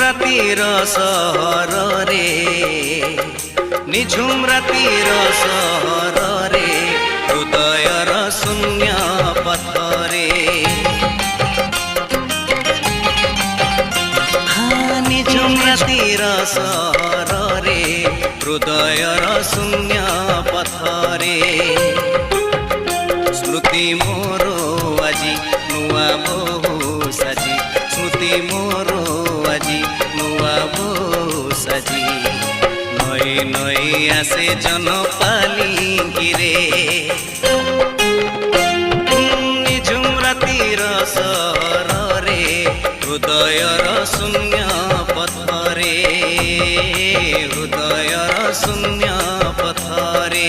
ରାତିର ସହରରେ ନିଝୁମ ରାତିର ସହରରେ ହୃଦୟର ଶୂନ୍ୟ ପଥରେ ନିଝୁମ ରାତିର ସହରରେ ହୃଦୟର ଶୂନ୍ୟ ପଥରେ ସ୍ମୃତି ମୋର ଆଜି ନୂଆ ବୋହୁ ସାଜି ସ୍ମୃତି ମୋର ଆଜି ନୂଆ ବୋହୁ ସାଜି ନଈ ନଈ ଆସେ ଜନପାଲିଙ୍କିରେ ନିଝୁମ ରାତିର ସହରରେ ହୃଦୟର ଶୂନ୍ୟ ପଥରେ ହୃଦୟର ଶୂନ୍ୟ ପଥରେ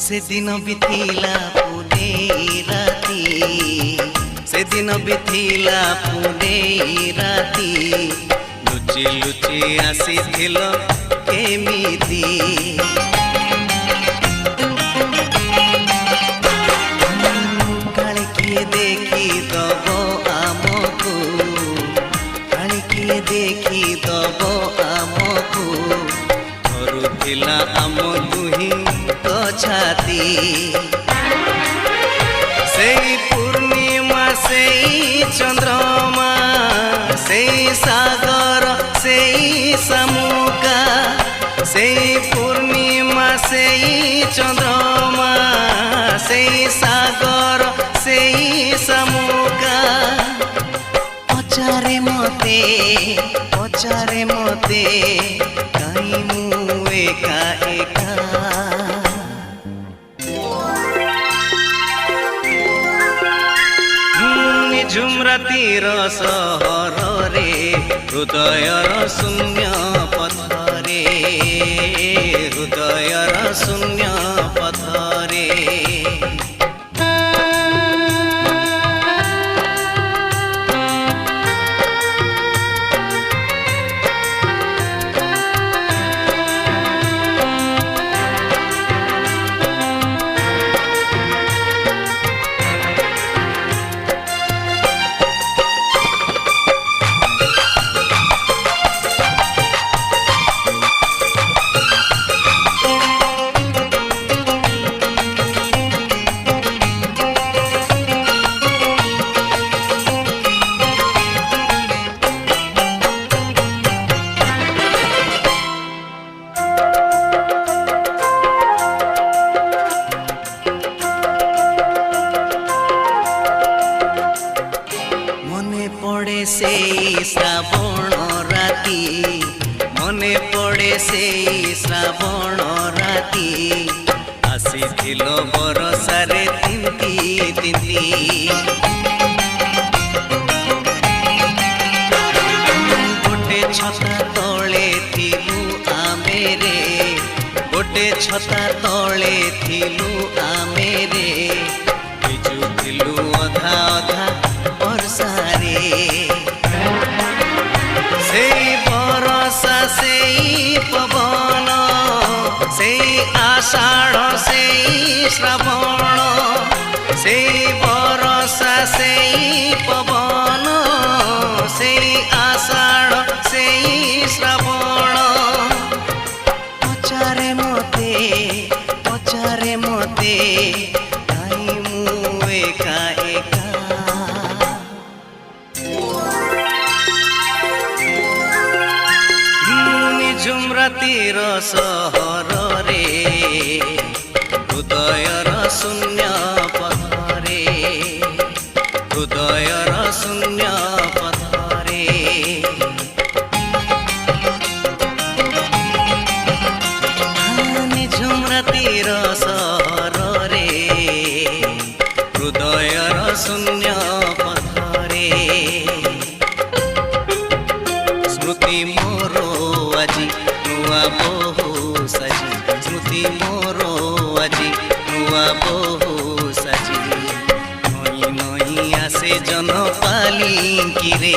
सेदिन बिथिला पुने राती सेदिन बिथिला पुने राती लुचि लुचि आसीथिल केमिति काले किए देखी दबो आमको काले किए देखी दबो आमको धरुथिला आम दुही छाती से पूर्णिमा से चंद्रमा से सागर से समुका से पूर्णिमा से चंद्रमा से सागर से समुका पचारे मते कहीं मुए का एका निझुम रातिर सहରରେ हृदयर शून्य पथरे हृदयर शून्य पथरे से श्रावण राती मने पड़े से श्रावण राती आसीथिल बरसारे तिंती तिंती गोटे छता तले थिलु आमे रे गोटे छता तले थिलु आमे रे भिजुथिलु अधा अधा बरसारे से बरसा से पवन से आषाढ़ से श्रावण से बरसा से पवन से आषाढ़ से श्रावण पचारे मते काई मुए का एका निझुम रातिर सहରରେ हृदयर शून्य पथरे ହୃଦୟର ଶୂନ୍ୟ ପଥରେ। ନିଝୁମ ରାତିର ସହରରେ ହୃଦୟର ଶୂନ୍ୟ ପଥରେ ସ୍ମୃତି ମୋର ଆଜି ନୂଆ ବୋହୁ ସାଜି, ସ୍ମୃତି ମୋର ଆଜି ନୂଆ ବୋହୁ ସାଜି। ନଈ ନଈ ଆସେ ଜନ ପାଲିଙ୍କିରେ